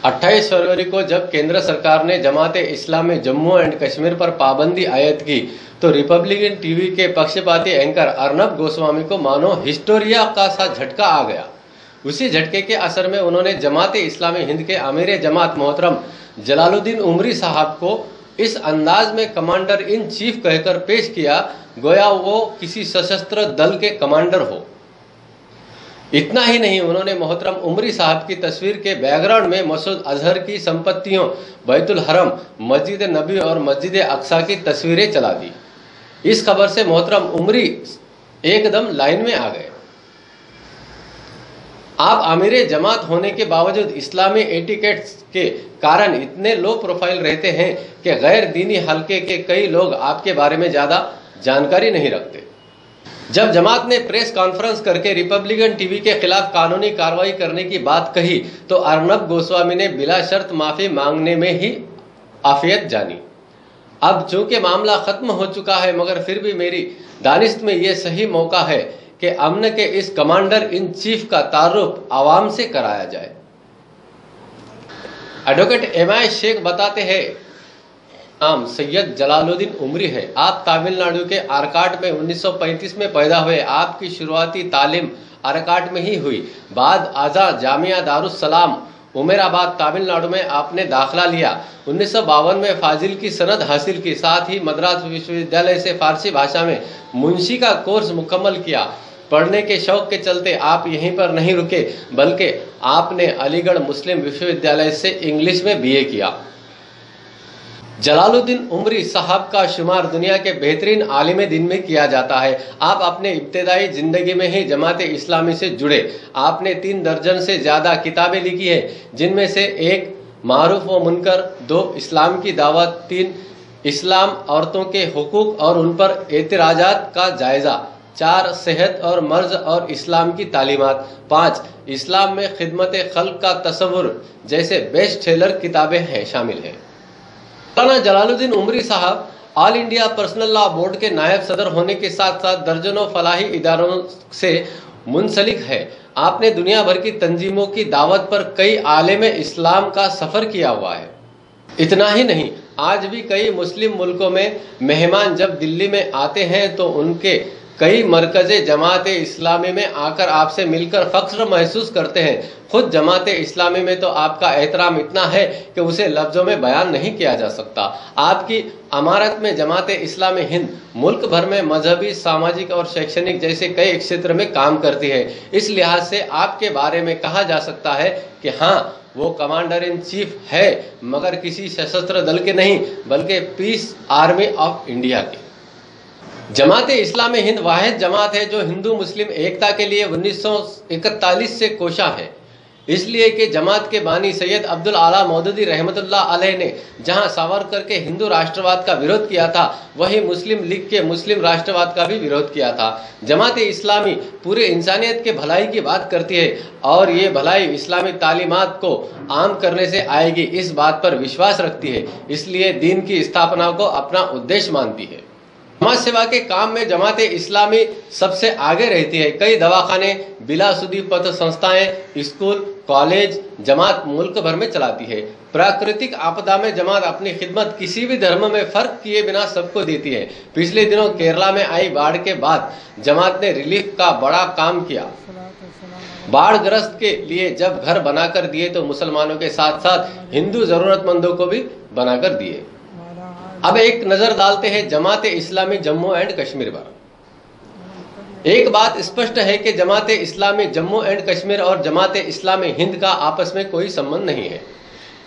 28 फरवरी को जब केंद्र सरकार ने जमाते इस्लामी जम्मू एंड कश्मीर पर पाबंदी आयद की तो रिपब्लिकन टीवी के पक्षपाती एंकर अर्नब गोस्वामी को मानो हिस्टोरिया का सा झटका आ गया। उसी झटके के असर में उन्होंने जमाते इस्लामी हिंद के अमीर जमात मोहतरम जलालुद्दीन उमरी साहब को इस अंदाज में कमांडर इन चीफ कहकर पेश किया गोया वो किसी सशस्त्र दल के कमांडर हो। इतना ही नहीं, उन्होंने मोहतरम उमरी साहब की तस्वीर के बैकग्राउंड में मसूद अजहर की संपत्तियों, बैतुल हरम, मस्जिद नबी और मस्जिद अक्सा की तस्वीरें चला दी। इस खबर से मोहतरम उमरी एकदम लाइन में आ गए। आप आमिर जमात होने के बावजूद इस्लामी एटिकेट्स के कारण इतने लो प्रोफाइल रहते हैं कि गैर दीनी हलके के कई लोग आपके बारे में ज्यादा जानकारी नहीं रखते। जब जमात ने प्रेस कॉन्फ्रेंस करके रिपब्लिकन टीवी के खिलाफ कानूनी कार्रवाई करने की बात कही तो अर्नब गोस्वामी ने बिला शर्त माफी मांगने में ही आफियत जानी। अब चूंकि मामला खत्म हो चुका है, मगर फिर भी मेरी दानिश में यह सही मौका है कि अमन के इस कमांडर इन चीफ का तारुफ आवाम से कराया जाए। एडवोकेट एमआई शेख बताते हैं, नाम सैयद जलालुद्दीन उमरी है। आप तमिलनाडु के आरकाट में 1935 में पैदा हुए। आपकी शुरुआती तालीम आरकाट में ही हुई। बाद आज़ाद जामिया दारुस सलाम उमेराबाद तमिलनाडु में आपने दाखिला लिया। 1952 में फाजिल की सनद हासिल की। साथ ही मद्रास विश्वविद्यालय से फारसी भाषा में मुंशी का कोर्स मुकम्मल किया। पढ़ने के शौक के चलते आप यहीं पर नहीं रुके, बल्कि आपने अलीगढ़ मुस्लिम विश्वविद्यालय से इंग्लिश में बीए किया। जलालुद्दीन उमरी साहब का शुमार दुनिया के बेहतरीन आलिम दिन में किया जाता है। आप अपने इब्तदाई जिंदगी में ही जमाते इस्लामी से जुड़े। आपने 3 दर्जन से ज्यादा किताबें लिखी है, जिनमें से 1 मारूफ व मुनकर, 2 इस्लाम की दावत, 3 इस्लाम औरतों के हुकूक और उन पर एतराजात का जायजा, 4 सेहत और मर्ज और इस्लाम की तालीमात, 5 इस्लाम में खिदमत खल्क का तसव्वुर जैसे बेस्ट सेलर किताबें हैं शामिल हैं। मौलाना जलालुद्दीन उमरी साहब all India personal law board के नायब सदर होने के साथ साथ दर्जनों फलाही इदारों से मुंसलिक है। आपने दुनिया भर की तंजीमों की दावत पर कई आलिम इस्लाम का सफर किया हुआ है। इतना ही नहीं, आज भी कई मुस्लिम मुल्कों में मेहमान जब दिल्ली में आते हैं तो उनके कई मरकज़े जमाते इस्लामी में आकर आपसे मिलकर फख्र महसूस करते हैं। खुद जमाते इस्लामी में तो आपका एहतराम इतना है कि उसे लफ्ज़ों में बयान नहीं किया जा सकता। आपकी अमारत में जमाते इस्लामी हिंद मुल्क भर में मजहबी, सामाजिक और शैक्षणिक जैसे कई क्षेत्र में काम करती है। इस लिहाज से आपके बारे में कहा जा सकता है कि हाँ, वो कमांडर इन चीफ है, मगर किसी सशस्त्र दल के नहीं, बल्कि पीस आर्मी ऑफ इंडिया के। जमाते इस्लामी हिंद वाहिद जमात है जो हिंदू मुस्लिम एकता के लिए 1941 से कोशा है। इसलिए कि जमात के बानी सैयद अब्दुल आला मौदूदी रहमतुल्लाह अलैह ने जहां सावरकर के हिंदू राष्ट्रवाद का विरोध किया था, वहीं मुस्लिम लीग के मुस्लिम राष्ट्रवाद का भी विरोध किया था। जमाते इस्लामी पूरे इंसानियत के भलाई की बात करती है और ये भलाई इस्लामी तालीमात को आम करने से आएगी, इस बात पर विश्वास रखती है। इसलिए दीन की स्थापना को अपना उद्देश्य मानती है। समाज सेवा के काम में जमाते इस्लामी सबसे आगे रहती है। कई दवाखाने, बिलासुदी पथ संस्थाएं, स्कूल, कॉलेज जमात मुल्क भर में चलाती है। प्राकृतिक आपदा में जमात अपनी खिदमत किसी भी धर्म में फर्क किए बिना सबको देती है। पिछले दिनों केरला में आई बाढ़ के बाद जमात ने रिलीफ का बड़ा काम किया। बाढ़ग्रस्त के लिए जब घर बनाकर दिए तो मुसलमानों के साथ साथ हिंदू जरूरतमंदों को भी बनाकर दिए। अब एक नजर डालते हैं जमाते इस्लामी जम्मू एंड कश्मीर पर। एक बात स्पष्ट है कि जमाते इस्लामी जम्मू एंड कश्मीर और जमाते इस्लामी हिंद का आपस में कोई संबंध नहीं है।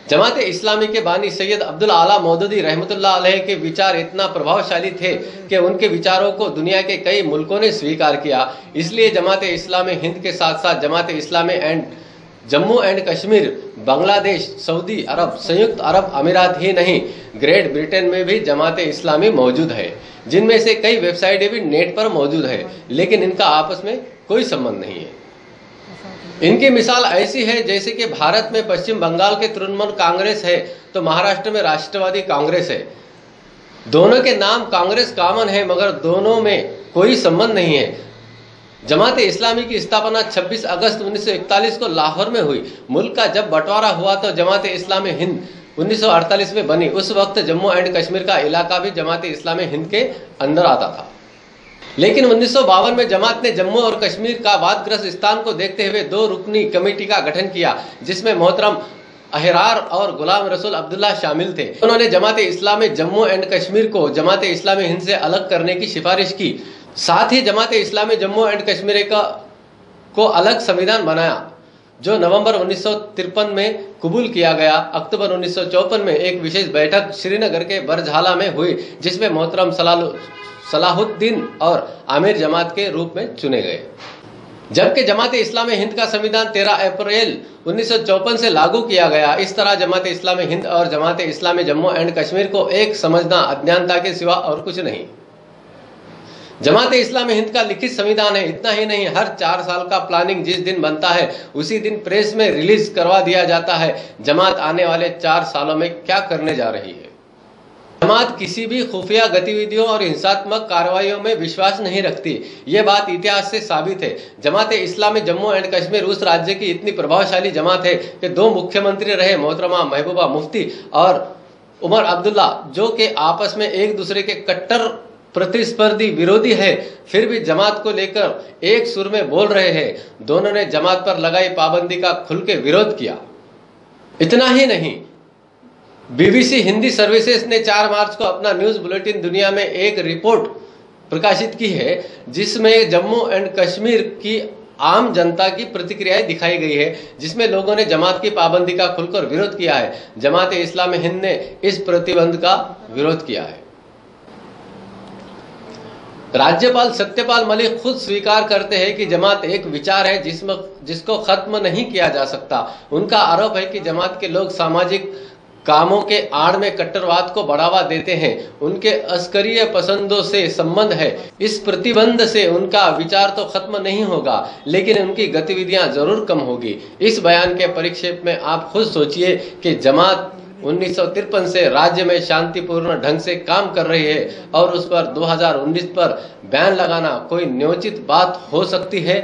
जमाते इस्लामी के बानी सैयद अब्दुल आला मौदूदी रहमतुल्लाह अलैह के विचार इतना प्रभावशाली थे कि उनके विचारों को दुनिया के कई मुल्कों ने स्वीकार किया। इसलिए जमाते इस्लामी हिंद के साथ साथ Jamaat-e-Islami and Jammu and Kashmir Bangladesh, Saudi Arab, संयुक्त अरब अमीरात ही नहीं, ग्रेट ब्रिटेन में भी जमाते इस्लामी मौजूद है, जिनमें से कई वेबसाइटें भी नेट पर मौजूद है, लेकिन इनका आपस में कोई संबंध नहीं है। इनकी मिसाल ऐसी है जैसे कि भारत में पश्चिम बंगाल के तृणमूल कांग्रेस है तो महाराष्ट्र में राष्ट्रवादी कांग्रेस है। दोनों के नाम कांग्रेस कॉमन है, मगर दोनों में कोई संबंध नहीं है। जमात इस्लामी की स्थापना 26 अगस्त 1941 को लाहौर में हुई। मुल्क का जब बंटवारा हुआ तो जमात इस्लामी हिंद 1948 में बनी। उस वक्त जम्मू एंड कश्मीर का इलाका भी जमात इस्लामी हिंद के अंदर आता था। लेकिन 1952 में जमात ने जम्मू और कश्मीर का वादग्रस्त स्थान को देखते हुए 2 रुकनी कमेटी का गठन किया, जिसमें मोहतरम अहरार और गुलाम रसूल अब्दुल्ला शामिल थे। उन्होंने जमात इस्लामी जम्मू एंड कश्मीर को जमात इस्लामी हिंद से अलग करने की सिफारिश की। साथ ही जमात इस्लामी जम्मू एंड कश्मीर को अलग संविधान बनाया, जो नवंबर 1953 में कबूल किया गया। अक्टूबर 1954 में एक विशेष बैठक श्रीनगर के बरझाला में हुई, जिसमें मोहतरम सलाहुद्दीन और आमिर जमात के रूप में चुने गए। जबकि जमात इस्लामी हिंद का संविधान 13 अप्रैल 1954 से लागू किया गया। इस तरह जमात इस्लामी हिंद और जमात इस्लामी जम्मू एंड कश्मीर को एक समझना अज्ञानता के सिवा और कुछ नहीं। जमात इस्लामी हिंद का लिखित संविधान है। इतना ही नहीं, हर 4 साल का प्लानिंग जिस दिन बनता है उसी दिन प्रेस में रिलीज करवा दिया जाता है। जमात आने वाले 4 सालों में क्या करने जा रही है। जमात किसी भी खुफिया गतिविधियों और हिंसात्मक कार्रवाइयों में विश्वास नहीं रखती। ये बात इतिहास से साबित है। जमात इस्लामी जम्मू एंड कश्मीर उस राज्य की इतनी प्रभावशाली जमात है कि 2 मुख्यमंत्री रहे, मोहतरमा महबूबा मुफ्ती और उमर अब्दुल्ला, जो कि आपस में एक दूसरे के कट्टर प्रतिस्पर्धी विरोधी है, फिर भी जमात को लेकर एक सुर में बोल रहे हैं। दोनों ने जमात पर लगाई पाबंदी का खुल के विरोध किया। इतना ही नहीं, बीबीसी हिंदी सर्विसेज ने 4 मार्च को अपना न्यूज बुलेटिन दुनिया में एक रिपोर्ट प्रकाशित की है, जिसमें जम्मू एंड कश्मीर की आम जनता की प्रतिक्रियाएं दिखाई गई है, जिसमें लोगों ने जमात की पाबंदी का खुलकर विरोध किया है। जमात इस्लामी हिंद ने इस प्रतिबंध का विरोध किया है। राज्यपाल सत्यपाल मलिक खुद स्वीकार करते हैं कि जमात एक विचार है जिसको खत्म नहीं किया जा सकता। उनका आरोप है कि जमात के लोग सामाजिक कामों के आड़ में कट्टरवाद को बढ़ावा देते हैं। उनके अस्करीय पसंदों से संबंध है। इस प्रतिबंध से उनका विचार तो खत्म नहीं होगा, लेकिन उनकी गतिविधियां जरूर कम होगी। इस बयान के परिप्रेक्ष्य में आप खुद सोचिए कि जमात 1953 से राज्य में शांतिपूर्ण ढंग से काम कर रही है और उस पर 2019 पर बैन लगाना कोई न्योचित बात हो सकती है।